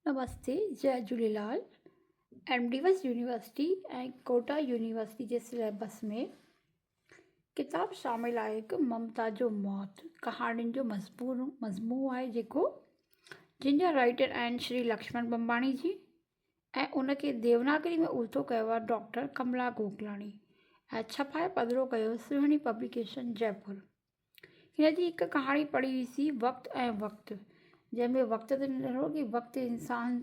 नमस्ते, जय Jhulelal. एमडीवस university ऐं Kota university जे syllabus में किताबु शामिलु आहे हिकु ममता जो मौत कहाणियुनि जो मज़मून आहे जेको जिन जा राइटर आहिनि श्री लक्ष्मण बंबाणी जी ऐं उनखे देवनागरी में उल्टो कयो आहे डॉक्टर कमला गोकलाणी ऐं छपाए पधिरो कयो सुहिणी पब्लिकेशन जयपुर। हिन जी हिकु कहाणी पढ़ी हुईसीं वक़्तु ऐं वक़्तु, जंहिंमें वक़्त ते ॾिनो कि वक़्तु इंसान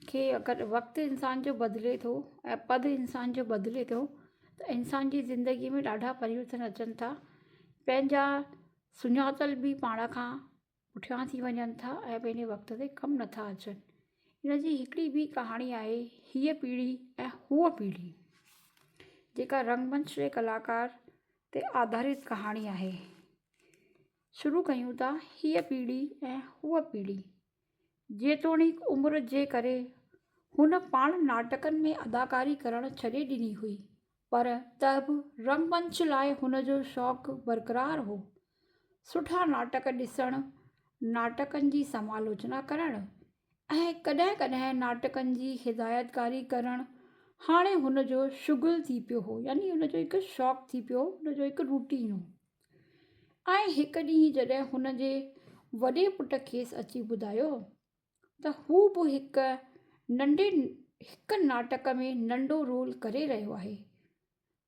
खे अगरि वक़्तु इंसान जो बदिले थो ऐं पद इंसान जो बदिले थो त इंसान जी ज़िंदगीअ में ॾाढा परिवर्तन अचनि था। पंहिंजा सुञातल बि पाण खां पुठियां थी वञनि था ऐं पंहिंजे वक़्त ते कमु नथा अचनि। हिन जी हिकिड़ी ॿी कहाणी आहे हीअ पीढ़ी ऐं हूअ पीढ़ी, जेका रंगमंच जे कलाकार ते आधारित कहाणी आहे। शुरू कयूं था हीअ पीढ़ी ऐं हूअ पीढ़ी। जेतोणीकि उमिरि जे करे हुन पाण नाटकनि में अदाकारी करणु छॾे ॾिनी हुई, पर त बि रंगमंच लाइ हुनजो शौक़ु बरक़रार हो। सुठा नाटक ॾिसणु, नाटकनि जी समालोचना करणु ऐं कॾहिं कॾहिं नाटकनि जी हिदायतकारी करणु हाणे हुनजो शुगुल थी पियो हो, यानी हुनजो हिकु शौक़ु थी पियो, हुनजो हिकु रूटीन हो। ऐं हिकु ॾींहुं जॾहिं हुनजे वॾे पुट खेसि अची ॿुधायो त हू बि हिकु नाटक में नंढो रोल करे रहियो आहे,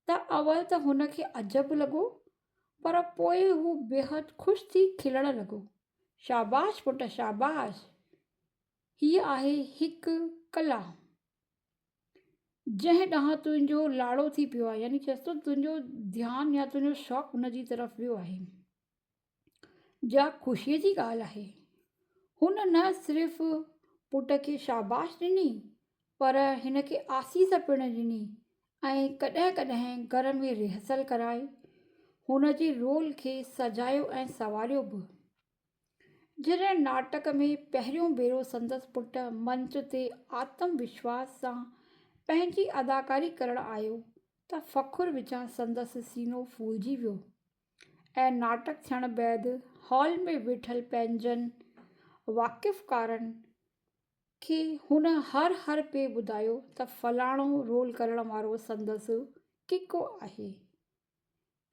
त अवल त हुनखे अजब लॻो, पर पोइ हू बेहद ख़ुशि थी खिलण लॻो। शाबाश पुट शाबाश, हीअ आहे हिकु कला जंहिं ॾांहुं तुंहिंजो लाड़ो थी पियो आहे, यानी चएसि थो तुंहिंजो ध्यानु या तुंहिंजो शौक़ु हुन जी तरफ़ वियो आहे। जा ख़ुशीअ जी ॻाल्हि आहे। हुन न सिर्फ़ु पुट खे शाबाश ॾिनी, पर हिन खे आसीस पिणु ॾिनी ऐं कॾहिं कॾहिं घर में रिहर्सल कराए हुन जे रोल खे सजायो ऐं संवारियो बि। जॾहिं नाटक में पहिरियों भेरो संदसि पुट मंच ते आत्मविश्वास सां पंहिंजी अदाकारी करणु आयो त फ़ख़ुरु विचां संदसि सीनो फूलिजी वियो ऐं नाटक थियण बैदि हॉल में वेठल पंहिंजनि वाक़िफ़कारनि खे हुन हर पे ॿुधायो त फलाणो रोल करण वारो संदसि किको आहे।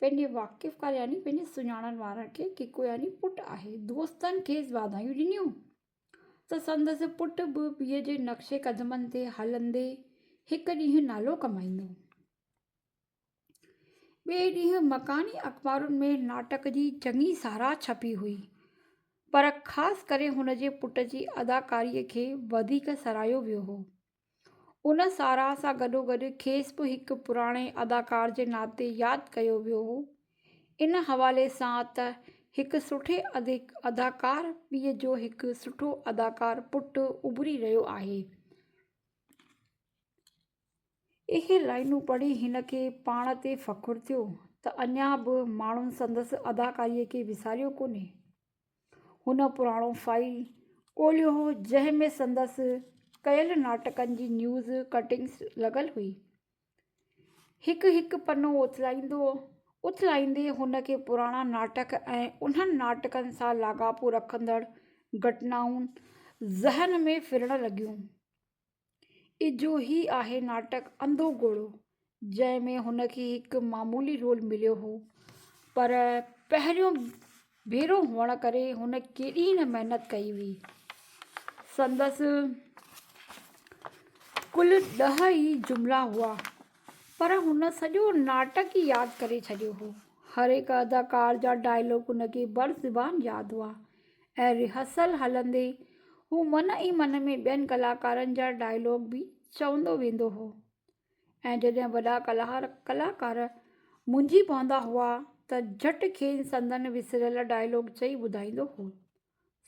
पंहिंजे वाक़िफ़कार यानी पंहिंजे सुञाणण वारनि खे किको यानी पुटु आहे। दोस्तनि खेसि वाधायूं ॾिनियूं त संदसि पुटु बि पीउ जे नक्शे क़दमनि ते हलंदे हिकु ॾींहुं नालो कमाईंदो। ॿिए ॾींहुं मकानी अख़बारुनि में नाटक जी चङी साराह छपी हुई, पर ख़ासि करे हुन जे पुट जी अदाकारीअ खे वधीक सराहियो वियो हो। उन साराह सां गॾोगॾु खेसि बि हिकु पुराणे अदाकार जे नाते यादि कयो वियो हो, इन हवाले सां त हिकु सुठे अदाकार पीउ जो हिकु सुठो अदाकार पुटु उभरी रहियो आहे। इहे लाइनूं पढ़ी हिन खे पाण ते फ़ख़ुरु थियो त अञा बि माण्हुनि संदसि अदाकारीअ खे विसारियो कोन्हे। हुन पुराणो फाइल ॻोल्हियो हो जंहिं में संदसि कयल नाटकनि जी न्यूज़ कटिंग्स लॻल हुई। हिकु हिकु पनो उथलाईंदे हुन खे पुराणा नाटक ऐं उन्हनि नाटकनि सां लाॻापो रखंदड़ घटनाऊं ज़हन में फिरण लॻियूं। इजो ई आहे नाटक अंधो घोड़ो, जंहिं में हुन खे हिकु मामूली रोल मिलियो हो, पर पहिरियों भेरो हुअण करे हुन केॾी न महिनत कई हुई। संदसि कुल 10 ई जुमिला हुआ, पर हुन सॼो नाटक ई यादि करे छॾियो हो। हर हिकु अदाकार जा डायलॉग हुनखे बरज़ुबान यादि हुआ ऐं रिहर्सल हलंदे हू मन ई मन में ॿियनि कलाकारनि जा डायलॉग बि चवंदो वेंदो हो। ऐं जॾहिं वॾा कलाकार मुंझी पवंदा हुआ त झटि खेनि संदनि विसरियल डायलॉग चई ॿुधाईंदो हो।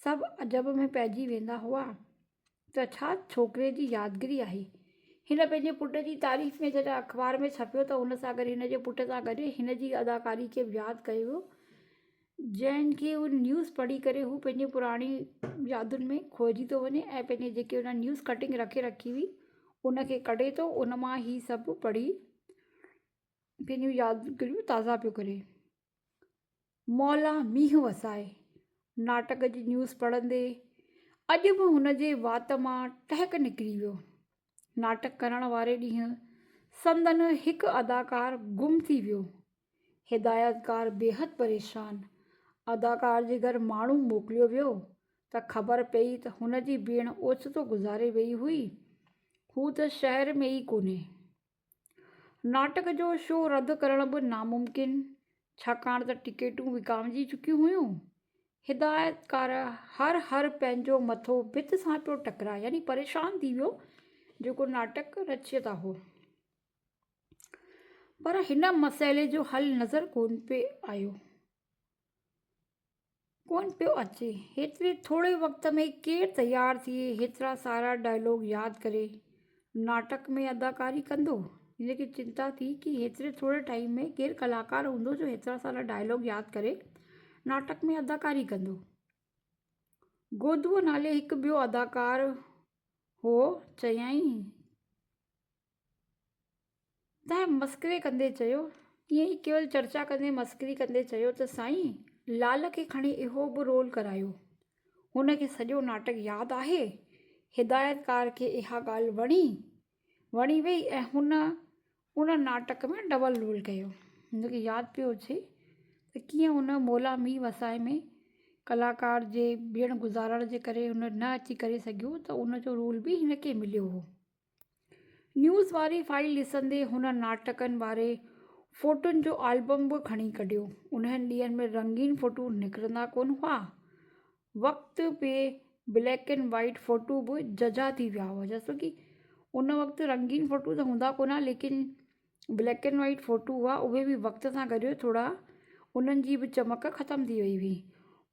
सभु अजब में पइजी वेंदा हुआ त छा छोकिरे जी यादगिरी आहे। हिन पंहिंजे पुट जी तारीफ़ में जॾहिं अख़बार में छपियो त हुन सां गॾु हिन जे पुट सां गॾु हिन जी अदाकारी खे बि यादि कयो वियो, जंहिंखे उहो न्यूज़ पढ़ी करे हू पंहिंजी पुराणी यादुनि में खोइजी थो वञे ऐं पंहिंजे जेके हुन न्यूज़ कटिंग रखे रखी हुई उनखे कढे थो, उन मां ई सभु पढ़ी पंहिंजूं यादगिरियूं ताज़ा पियो करे। मौला मींहुं वसाए नाटक जी न्यूज़ पढ़ंदे अॼु बि हुन जे वात मां टहक निकिरी वियो। नाटक करण वारे ॾींहुं संदन हिकु अदाकार गुम थी वियो। हिदायतकार बेहद परेशान। अदाकार जे घर माण्हू मोकिलियो वियो त ख़बर पई त हुन जी भेण ओचितो गुज़ारे वई हुई। हू त शहर में ई कोन्हे। नाटक जो शो रद्द करण बि नामुमकिन, छाकाणि त टिकेटूं विकामजी चुकियूं हुयूं। हिदायतकार हर पंहिंजो मथो भित सां पियो टकराए, यानी परेशान थी वियो जेको नाटक रचियता हो। पर हिन मसइले जो हल नज़र कोन पियो अचे। हेतिरे थोरे वक़्त में केरु तयारु थिए हेतिरा सारा डायलॉग यादि करे नाटक में अदाकारी कंदो। हिनखे चिंता थी कि हेतिरे थोरे टाइम में केरु कलाकार हूंदो जो हेतिरा सारा डायलॉग यादि करे नाटक में अदाकारी कंदो। गोदूअ नाले हिकु ॿियो अदाकार हो। चयाईं त मस्करे कंदे चयो, ईअं ई केवल चर्चा कंदे मस्करी कंदे चयो त साईं, लाल खे खणी इहो बि रोल करायो। हुनखे सॼो नाटक यादि आहे। हिदायतकार खे इहा ॻाल्हि वणी वई ऐं हुन नाटक में डबल रोल कयो। हुनखे यादि पियो अचे त कीअं हुन मौला मी वसाए में कलाकार जे भेण गुज़ारण जे करे हुन न अची करे सघियो त उनजो रोल बि हिनखे मिलियो हो। न्यूज़ वारी फाइल ॾिसंदे हुन नाटकनि वारे फ़ोटुनि जो एल्बम बि खणी कढियो। उन्हनि ॾींहंनि में रंगीन फ़ोटू निकिरंदा कोन हुआ। वक़्तु पे ब्लैक एंड वाइट फ़ोटू बि जजा थी विया हुआ। जैसे कि उन वक़्तु रंगीन फ़ोटू त हूंदा कोन, लेकिन ब्लैक एंड वाइट फ़ोटू हुआ उहे बि वक़्त सां गॾु थोरा उन्हनि जी बि चमक ख़तमु थी वई हुई।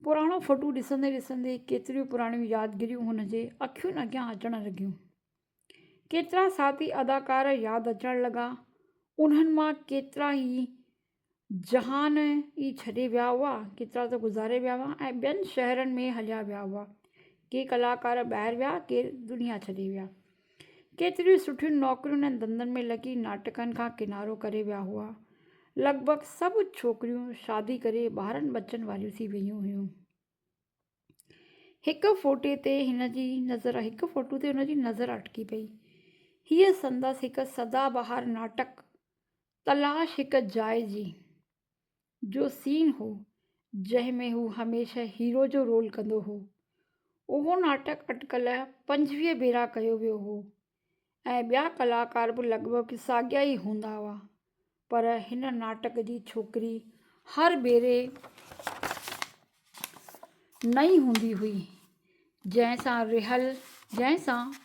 पुराणो फ़ोटू ॾिसंदे ॾिसंदे केतिरियूं पुराणियूं यादगिरियूं हुन जे अखियुनि अॻियां अचणु लॻियूं। केतिरा साथी अदाकार यादि अचणु लॻा। उन्हनि मां केतिरा ई जहान ई छॾे विया हुआ, केतिरा त गुज़ारे विया हुआ ऐं ॿियनि शहरनि में हलिया विया हुआ। के कलाकार ॿाहिरि विया, केरु दुनिया छॾे विया। केतिरियूं सुठियूं नौकरियुनि ऐं धंधनि में लॻी नाटकनि खां किनारो करे विया हुआ। लॻभॻि सभु छोकिरियूं शादी करे ॿारनि बचनि वारियूं थी वियूं हुयूं। हिकु फ़ोटो ते हुन जी नज़र अटकी पई। हीअ संदसि हिकु सदाबहार नाटक तलाश हिकु जाइ जी जो सीन हो, जंहिंमें हू हमेशह हीरो जो रोल कंदो हो। उहो नाटक अटकल 25 भेरा कयो वियो हो ऐं ॿिया कलाकार बि लॻभॻि साॻिया ई हूंदा हुआ। पर हिन नाटक जी छोकिरी हर भेरे नई हूंदी हुई, जंहिंसां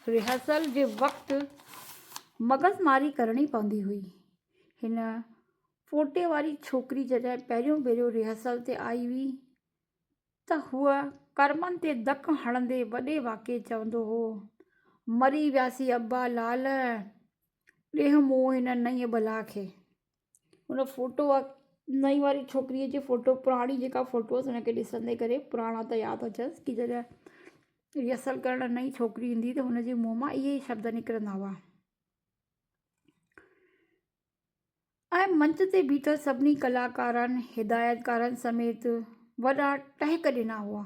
रिहर्सल जे वक़्तु मग़ज़मारी करणी पवंदी हुई। हिन फ़ोटे वारी छोकिरी जॾहिं पहिरियों भेरो रिहर्सल ते आई हुई त हूअ कर्मनि ते धक हणंदे वॾे वाके चवंदो हो, मरी वियासीं अब्बा लाल, ॾेह मोह हिन नई बला खे। हुन फ़ोटो नई वारी छोकिरीअ जी फ़ोटो, पुराणी जेका फ़ोटो हुअसि हुनखे ॾिसंदे करे पुराणा त यादि अचसि कि जॾहिं रिहर्सल करणु नई छोकिरी ईंदी त हुनजे मुंहं मां इहे ई शब्द निकिरंदा हुआ। ऐं मंच ते बीठल सभिनी कलाकारनि हिदायतकारनि समेत वॾा टहक ॾिना हुआ।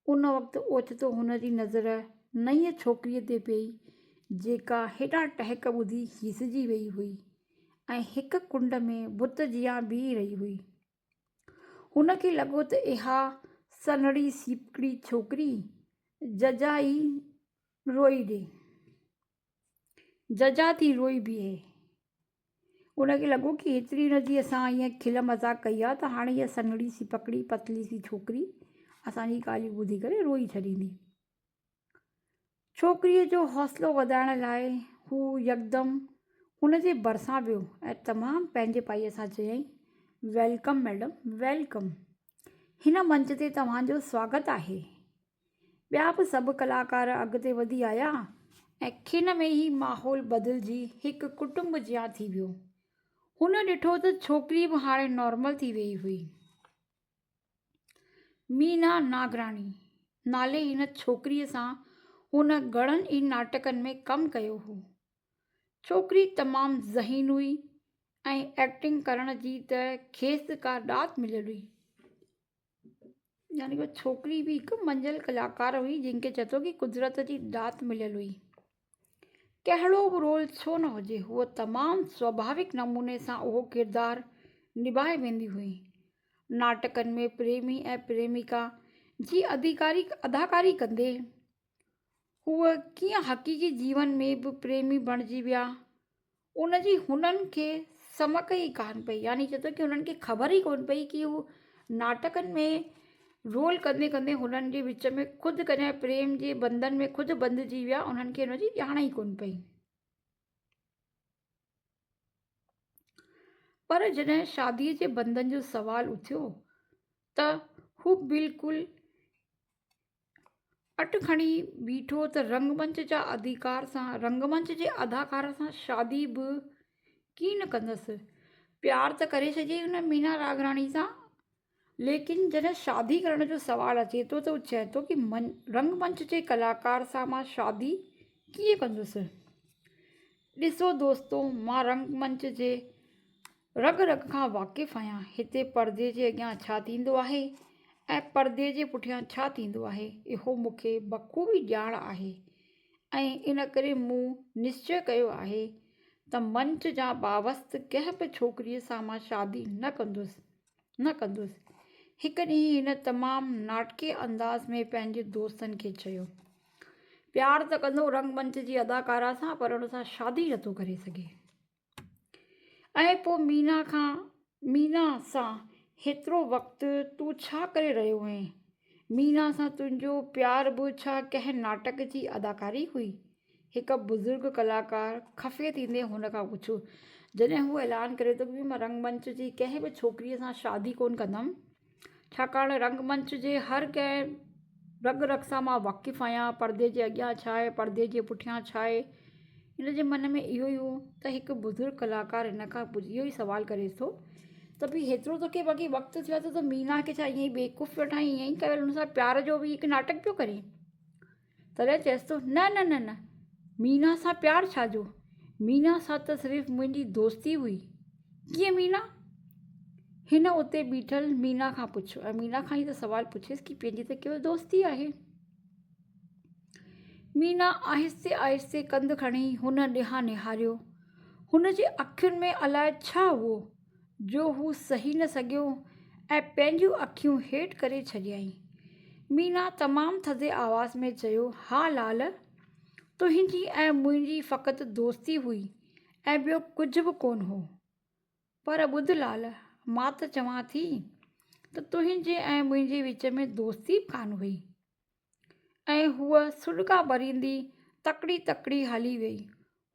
उन वक़्तु ओचितो हुन जी नज़र नईं छोकिरीअ ते पई जेका हेॾा टहक ॿुधी हीसिजी वई हुई ऐं हिकु कुंड में बुत जियां बीह रही हुई। हुनखे लॻो त इहा सन्हड़ी सीपकड़ी छोकिरी जजा थी रोई बीहे। उनखे लॻो कि हेतिरी हुनजी असां ईअं खिल मज़ाक कई आहे त हाणे इहा सन्हड़ी सीपकड़ी पतली सी छोकिरी असांजी ॻाल्हियूं ॿुधी करे रोई छॾींदी। छोकिरीअ जो हौसलो वधाइण लाइ हू यकदमि हुन जे भरिसां वियो ऐं तमामु पंहिंजे पाईअ सां चयईं, वेलकम मैडम, वेलकम। हिन मंच ते तव्हांजो स्वागत आहे। ॿिया बि सभु कलाकार अॻिते वधी आया ऐं खिन में ई माहौल बदिलजी हिकु कुटुंब जियां थी वियो। हुन ॾिठो त छोकिरी बि हाणे नॉर्मल थी वई हुई। मीना नागराणी नाले हिन छोकिरीअ सां हुन घणनि ई नाटकनि में कमु कयो हो। छोकिरी तमामु ज़हीन हुई ऐं एक्टिंग करण जी त खेसि का ॾात मिलियल हुई। यानी कि छोकिरी बि हिकु मंझल कलाकार हुई जंहिंखे चए थो कि कुदरत जी दात मिलियल हुई। कहिड़ो बि रोल छो न हुजे, हूअ तमामु स्वाभाविक नमूने सां उहो किरदारु निभाए वेंदी हुई। नाटकनि में प्रेमी ऐं प्रेमिका जी अदाकारी कंदे हूअ कीअं हक़ीक़ी जीवन में बि प्रेमी बणिजी विया, उनजी हुननि खे समक ई कान पई। यानी चए थो कि हुननि खे ख़बर ई कोन पई कि हू नाटकनि में रोल कंदे कंदे हुननि जे विच में ख़ुदि कॾहिं प्रेम जे बंधन में ख़ुदि बंधिजी विया, उन्हनि खे हुनजी ॼाण ई कोन पई। पर जॾहिं शादीअ जे बंधन जो सवाल उथियो त हू बिल्कुलु अट खणी बीठो त रंगमंच जे अदाकार सां शादी बि कीअं न कंदसि। प्यार त करे छॾियईं हुन मीना रागराणी सां, लेकिन जॾहिं शादी करण जो सवाल अचे थो त हू चए थो कि रंगमंच जे कलाकार सां मां शादी कीअं कंदुसि। ॾिसो दोस्तो, मां रंगमंच जे रग रग खां वाक़िफ़ु आहियां। हिते पर्दे जे अॻियां छा थींदो आहे ऐं पर्दे जे पुठियां छा थींदो आहे, इहो मूंखे बख़ूबी ॼाण आहे। ऐं इन करे मूं निश्चय कयो आहे त मंच जा बावस्त कंहिं बि छोकिरीअ सां मां शादी न कंदुसि। हिकु ॾींहुं हिन तमामु नाटकीय अंदाज़ में पंहिंजे दोस्तनि खे चयो, प्यार त कंदो रंगमंच जी अदाकारा सां, पर हुन सां शादी नथो करे सघे। ऐं पोइ मीना सां हेतिरो वक़्तु तूं छा करे रहियो आहीं? मीना सां तुंहिंजो प्यार बि छा कंहिं नाटक जी अदाकारी हुई? हिकु बुज़ुर्ग कलाकार ख़फ़े थींदे हुन खां पुछो। जॾहिं हू ऐलान करे थो कि मां रंगमंच जी कंहिं बि छोकिरीअ सां शादी कोन कंदमि, छाकाणि रंगमंच जे हर कंहिं रग रग सां मां वाक़िफ़ु आहियां। पर्दे जे अॻियां छा आहे, पर्दे जे पुठियां छा आहे, हिन जे मन में इहो ई हो त हिकु बुज़ुर्ग कलाकार हिन खां इहो ई सुवाल करे थो त भई हेतिरो तोखे बाक़ी वक़्तु थियो आहे त मीना खे छा ईअं ई बेवकूफ़ वेठा ईअं ई कयल हुन सां प्यार जो बि हिकु नाटक पियो करे। तॾहिं चएसि थो न न न न मीना सां प्यार छाजो, मीना सां त सिर्फ़ु मुंहिंजी दोस्ती हुई। कीअं मीना? हिन उते बीठल मीना खां पुछो ऐं मीना खां ई त सुवाल पुछेसि कि पंहिंजी त केवल दोस्ती आहे। मीना आहिस्ते आहिस्ते कंधु खणी हुन ॾिहां निहारियो। हुन जे अखियुनि में अलाए छा हुओ जो हू सही न सघियो ऐं पंहिंजूं अखियूं हेठि करे छॾियईं। मीना तमामु थधे आवाज़ में चयो, हा लाल, तुंहिंजी ऐं मुंहिंजी फ़क़ति दोस्ती हुई ऐं ॿियो कुझु बि कोन हो। पर ॿुध लाल, मां त चवां थी त तुंहिंजे ऐं मुंहिंजे विच में दोस्ती बि कान हुई। ऐं हूअ सुॾिका भरींदी तकड़ी तकड़ी हली वई।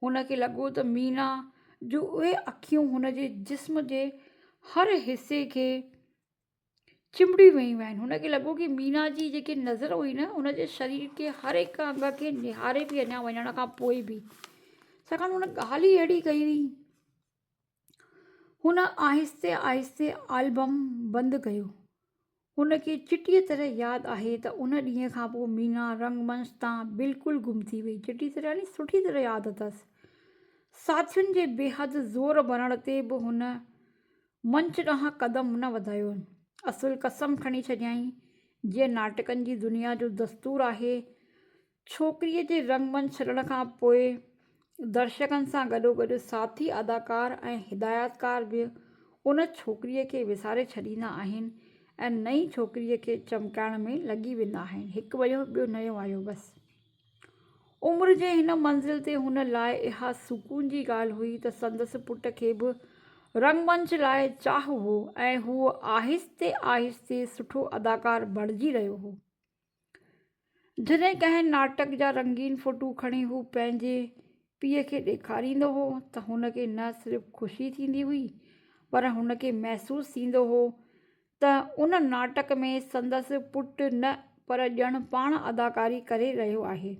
हुनखे लॻो त मीना जो उहे अखियूं हुन जे जिस्म जे हर हिसे खे चिंबड़ी वियूं आहिनि। हुनखे लॻो कि मीना जी जेकी नज़र हुई न, हुन जे शरीर के हर हिकु अंग खे निहारे पई अञा वञण खां पोइ बि, छाकाणि हुन ॻाल्हि ई अहिड़ी कई हुई। हुन आहिस्ते आहिस्ते एल्बम बंदि कयो। हुनखे चिटीअ तरह यादि आहे त उन ॾींहं खां पोइ मीना रंगमंच तां बिल्कुलु गुम थी वई। चिटी तरह यानी सुठी तरह यादि अथसि। साथियुनि जे बेहदि ज़ोर भरण ते बि हुन मंच ॾांहुं क़दम न वधायो। असुल कसम खणी छॾियईं, जीअं नाटकनि जी दुनिया जो दस्तूर आहे, छोकिरीअ जे रंगमंच छॾण खां पोइ दर्शकनि सां गॾोगॾु साथी अदाकार ऐं हिदायतकार बि उन छोकिरीअ खे विसारे छॾींदा आहिनि ऐं नई छोकिरीअ खे चमकाइण में लॻी वेंदा आहिनि। हिकु वियो ॿियो नयो आयो बसि। उमिरि जे हिन मंज़िल ते हुन लाइ इहा सुकून जी ॻाल्हि हुई त संदसि पुट खे बि रंगमंच लाइ चाह हो ऐं हू आहिस्ते आहिस्ते सुठो अदाकार बणिजी रहियो हो। जॾहिं कंहिं नाटक जा रंगीन फ़ोटू खणी हू पंहिंजे पीउ खे ॾेखारींदो हो त हुनखे न सिर्फ़ु ख़ुशी थींदी हुई, पर हुनखे महसूसु थींदो हो त उन नाटक में संदसि पुटु न पर ॼण पाण अदाकारी करे रहियो आहे।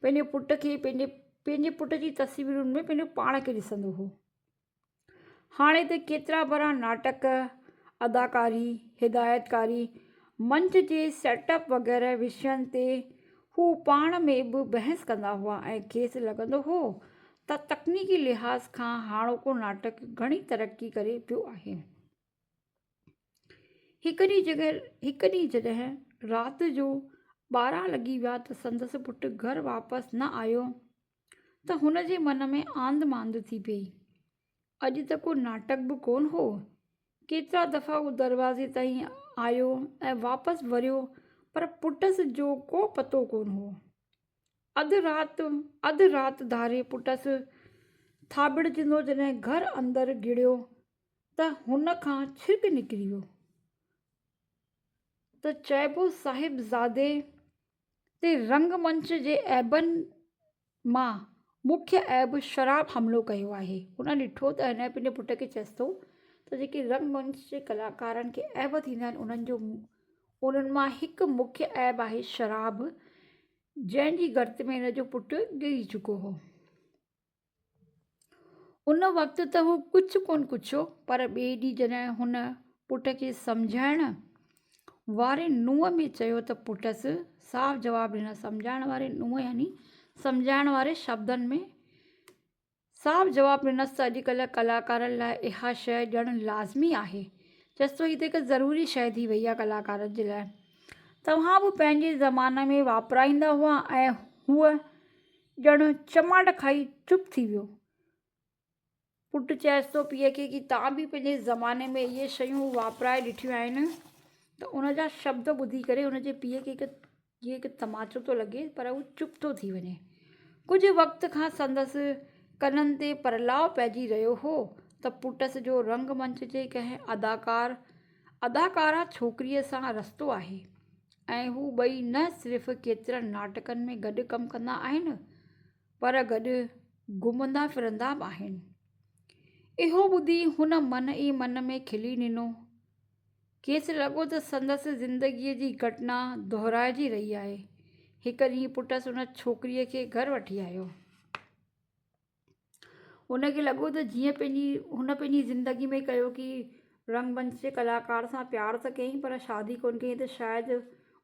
पंहिंजे पुट खे पंहिंजे पुट जी तस्वीरुनि में पंहिंजो पाण खे ॾिसंदो हो। हाणे त केतिरा भरा नाटक, अदाकारी, हिदायतकारी, मंच जे सेटअप वग़ैरह विषयनि ते हू पाण में बि बहस कंदा हुआ ऐं खेसि लॻंदो हो त तकनीकी लिहाज़ खां हाणोको नाटक घणी तरक़ी करे पियो आहे। हिकु ॾींहुं जॾहिं राति जो 12 लॻी विया त संदसि पुटु घरु वापसि न आयो त हुन जे मन में आंध मांध थी पई। अॼु त को नाटक बि कोन हो। केतिरा दफ़ा उहो दरवाज़े ताईं आयो ऐं वापसि वरियो, पर पुटसि जो को पतो कोन हो। अधु राति धारे पुटसि थाबड़जंदो जॾहिं घर अंदरि गिड़ियो त हुन खां छिरिक निकिरी वियो त चइबो साहिबज़ादे ते रंगमंच जे ऐबनि मां मुख्य ऐब शराब हमिलो कयो आहे। हुन ॾिठो त हिन पंहिंजे पुट खे चएसि थो त जेके रंगमंच जे कलाकारनि खे ऐब थींदा आहिनि उन्हनि मां हिकु मुख्य ऐब आहे शराब, जंहिंजी गर्त में हिन जो पुटु गिरी चुको हो। उन वक़्तु त हू कुझु कोन पुछियो, पर ॿिए ॾींहुं जॾहिं हुन पुट खे सम्झाइण वारे नुंहं में चयो त पुटसि साफ़ जवाबु ॾिना। सम्झाइण वारे नुंहं यानी सम्झाइण वारे शब्दनि में साफ़ जवाबु ॾिनसि त अॼुकल्ह कलाकारनि लाइ इहा शइ ॼणु लाज़मी आहे। चएसि थो हीअ त हिकु ज़रूरी शइ थी वई आहे कलाकारनि जे लाइ। तव्हां बि पंहिंजे ज़माने में वापराईंदा हुआ। ऐं हूअ ॼणु चमाट खाई चुप थी वियो। पुटु चएसि थो पीउ खे कि तव्हां बि पंहिंजे ज़माने में इहे शयूं वापराए ॾिठियूं आहिनि। त उन जा शब्द ॿुधी करे हुनजे पीउ खे हिकु तमाचो थो लॻे, पर हू चुप थो थी वञे। कुझु वक़्त खां संदसि कननि ते परलाव पइजी रहियो हो त पुटसि जो रंगमंच जे कंहिं अदाकारा छोकिरीअ सां रस्तो आहे ऐं हू ॿई न सिर्फ़ु केतिरनि नाटकनि में गॾु कमु कंदा आहिनि, पर गॾु घुमंदा फिरंदा बि आहिनि। इहो ॿुधी हुन मन ई मन में खिली ॾिनो। खेसि लॻो त संदसि ज़िंदगीअ जी घटना दोहिराइजी रही आहे। हिकु ॾींहुं पुटसि हुन छोकिरीअ खे घरु वठी आयो। हुनखे लॻो त जीअं हुन पंहिंजी ज़िंदगी में कयो कि रंगमंच जे कलाकार सां प्यार त कयईं, पर शादी कोन कयईं, त शायदि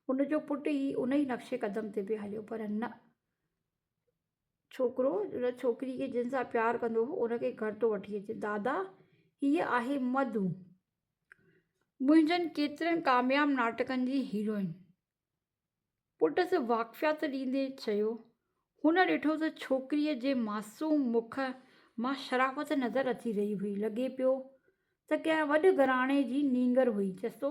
हुनजो पुटु ई उन ई नक्शे क़दम ते पियो हलियो। पर न, छोकिरो हुन छोकिरी खे जिन सां प्यारु कंदो हो उनखे घर थो वठी अचे। दादा, हीअ आहे मधु, मुंहिंजनि केतिरनि कामयाबु नाटकनि जी हीरोइन। पुटसि वाक़फ़ियात ॾींदे चयो। हुन ॾिठो त छोकिरीअ जे मासूम मुख मां शराफ़त नज़र अची रही हुई। लॻे पियो त कंहिं वॾे घराणे जी नींगर हुई। चएसि थो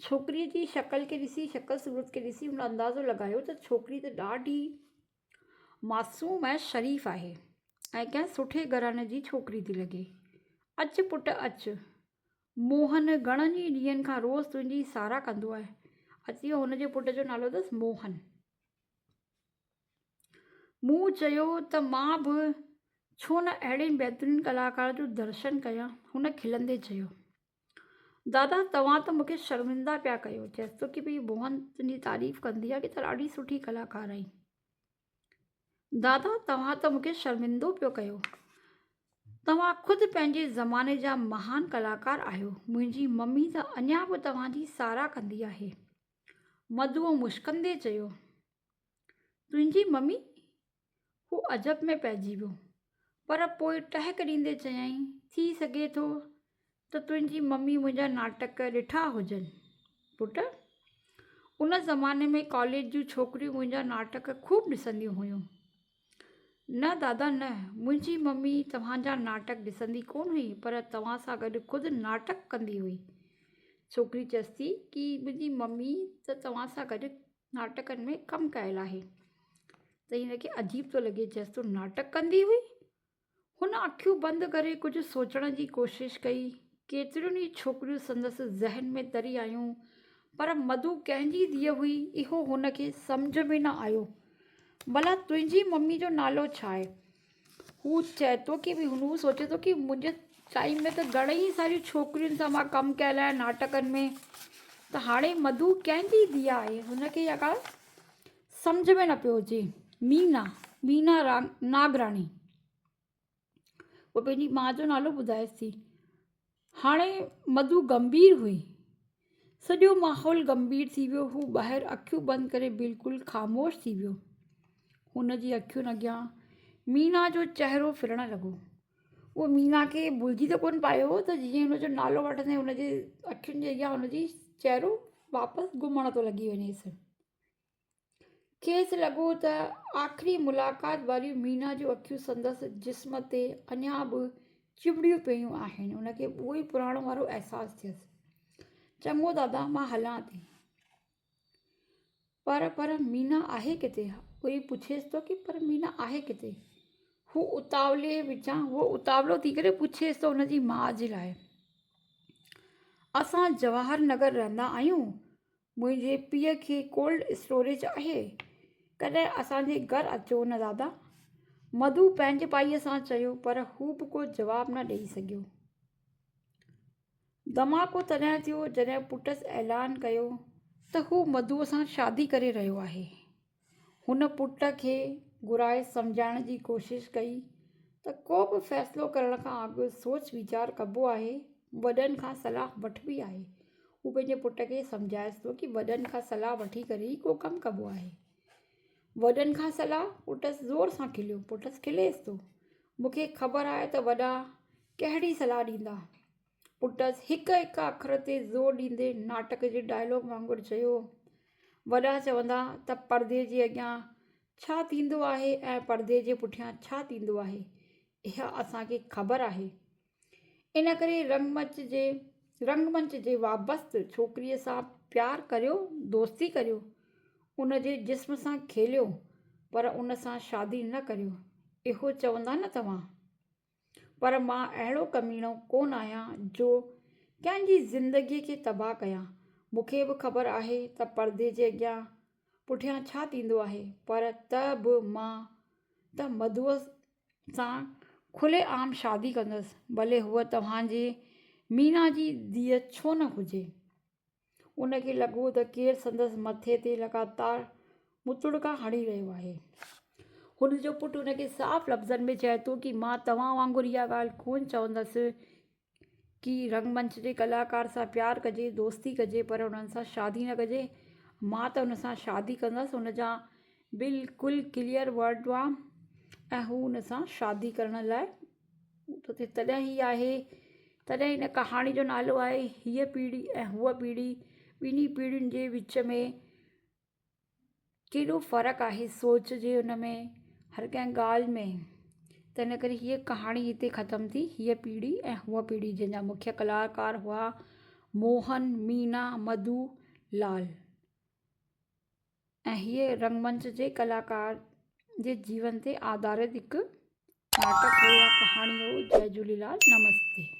छोकिरीअ जी शकल सूरत खे ॾिसी हुन अंदाज़ो लॻायो त छोकिरी त ॾाढी मासूम ऐं शरीफ़ आहे ऐं कंहिं सुठे घराणे जी छोकिरी थी लॻे। अचु पुटु अचु, मोहन घणनि ई ॾींहंनि खां रोज़ु तुंहिंजी सारा कंदो आहे। अची वियो। हुनजे पुट जो नालो अथसि मोहन। मूं चयो त मां बि छो न अहिड़े बहितरीन कलाकार जो दर्शन कयां। हुन खिलंदे चयो। दादा, तव्हां त मूंखे शर्मिंदा पिया कयो। चएसि थो कि भई मोहन तुंहिंजी तारीफ़ कंदी आहे कि त ॾाढी सुठी कलाकार आहीं। दादा, तव्हां त मूंखे शर्मिंदो पियो कयो। तव्हां ख़ुदि पंहिंजे ज़माने जा महान कलाकार आहियो। मुंहिंजी मम्मी त अञा बि तव्हांजी सारा कंदी आहे। मधुअ मुश्कंदे चयो। तुंहिंजी मम्मी? हू अजब में पइजी वियो, पर पोइ टहक ॾींदे चयाईं, थी सघे थो त तुंहिंजी मम्मी मुंहिंजा नाटक ॾिठा हुजनि। पुटु, उन ज़माने में कॉलेज जूं छोकिरियूं मुंहिंजा नाटक खूब ॾिसंदियूं हुयूं। न दादा न, मुंहिंजी मम्मी तव्हांजा नाटक ॾिसंदी कोन हुई, पर तव्हां सां गॾु ख़ुदि नाटक कंदी हुई। छोकिरी चएसि थी कि मुंहिंजी मम्मी त तव्हां सां गॾु नाटकनि में कमु कयल आहे। त हिनखे अजीब थो लॻे। चएसि थो नाटक कंदी हुई? हुन अखियूं बंदि करे कुझु सोचण जी कोशिशि कई। केतिरियूं ई छोकिरियूं संदसि ज़हन में तरी आयूं, पर मधु कंहिंजी धीअ हुई इहो हुनखे सम्झ में न आयो। भला तुंहिंजी मम्मी जो नालो छा आहे? हू चए थो कि हू सोचे थो कि मुंहिंजे टाइम में त घणेई सारियूं छोकिरियुनि सां मां कमु कयल आहे नाटकनि में, त हाणे मधु कंहिंजी धीअ आहे? हुनखे इहा ॻाल्हि सम्झ में न पियो अचे। मीना नागराणी। उहो पंहिंजी माउ जो नालो ॿुधाएसि थी। हाणे मधु गंभीर हुई। सॼो माहौल गंभीर थी वियो। हू ॿाहिरि अखियूं बंदि करे बिल्कुलु ख़ामोश थी वियो। हुन जी अखियुनि अॻियां मीना जो चहिरो फिरण लॻो। उहो मीना खे भुलिजी त कोन पायो हो त जीअं हुनजो नालो वठंदे हुनजे अखियुनि जे अॻियां हुनजी चहिरो वापसि घुमण थो लॻी वञेसि। खेसि लॻो त आख़िरी मुलाक़ात वारियूं मीना जूं अखियूं संदसि जिस्म ते अञा बि चिमड़ियूं पियूं आहिनि। हुनखे उहो ई पुराणो वारो अहसासु थियसि। चङो दादा, मां हलां थी। पर मीना आहे किथे? कोई पुछेसि थो कि पर मीना आहे किथे? हू उतावलो थी करे पुछेसि थो हुनजी माउ जे लाइ। असां जवाहर नगर रहंदा आहियूं। मुंहिंजे पीउ खे कोल्ड स्टोरेज आहे। कॾहिं असांजे घर अचो न दादा। मधु पंहिंजे पाईअ सां चयो, पर हू बि को जवाबु न ॾेई सघियो। धमाको तॾहिं थियो जॾहिं पुटसि ऐलान कयो त हू मधुअ सां शादी करे रहियो आहे। हुन पुट खे घुराए सम्झाइण जी कोशिशि कई त को बि फ़ैसिलो करण खां अॻु सोच वीचार कबो आहे, वॾनि खां सलाह वठिबी आहे। हू पंहिंजे पुट खे सम्झाएसि थो कि वॾनि खां सलाह वठी करे ई को कमु कबो आहे। वॾनि खां सलाह? पुटसि ज़ोर सां खिलियो। पुटसि खिलेसि थो। मूंखे ख़बर आहे त वॾा कहिड़ी सलाह ॾींदा। पुटसि हिक हिक अखर ते ज़ोर ॾींदे नाटक जे डायलॉग वांगुरु चयो। वॾा चवंदा त पर्दे जे अॻियां छा थींदो आहे ऐं पर्दे जे पुठियां छा थींदो आहे, इहा असांखे ख़बर आहे। इन करे रंगमंच जे वाबस्तु छोकिरीअ सां प्यारु करियो, दोस्ती करियो, उन जे जिस्म सां खेलियो, पर उन सां शादी न करियो, इहो चवंदा न तव्हां। पर मां अहिड़ो कमीणो कोन आहियां जो कंहिंजी ज़िंदगीअ खे तबाह कयां। मूंखे बि ख़बर आहे त पर्दे जे अॻियां पुठियां छा थींदो आहे, पर त बि मां त मधुअ सां खुले आम शादी कंदसि, भले हूअ तव्हांजे मीना जी धीअ छो न हुजे। उनखे लॻो त केरु संदसि मथे ते लगातार मुतुड़का हणी रहियो आहे। हुनजो पुटु हुनखे साफ़ लफ़्ज़नि में चए थो कि मां तव्हां वांगुरु इहा ॻाल्हि कोन चवंदसि कि रंगमंच जे कलाकार सां प्यारु कजे, दोस्ती कजे, पर उन्हनि सां शादी न कजे। मां त हुन सां शादी कंदसि। हुनजा बिल्कुलु क्लियर वर्ड हुआ ऐं हू हुन सां शादी करण लाइ तॾहिं ई आहे। तॾहिं हिन कहाणी जो नालो आहे हीअ पीढ़ी ऐं हूअ पीढ़ी। ॿिन्ही पीढ़ियुनि जे विच में केॾो फ़र्क़ु आहे सोच जे हुन में, हर कंहिं ॻाल्हि में। त इन करे हीअ कहाणी हिते ख़तमु थी, हीअ पीढ़ी ऐं हूअ पीढ़ी, जंहिंजा मुख्य कलाकार हुआ मोहन, मीना, मधु, लाल। ऐं हीअ रंगमंच जे कलाकार जे जीवन ते आधारित हिकु नाटक हो या कहाणी हो। जय झूलेलाल, नमस्ते।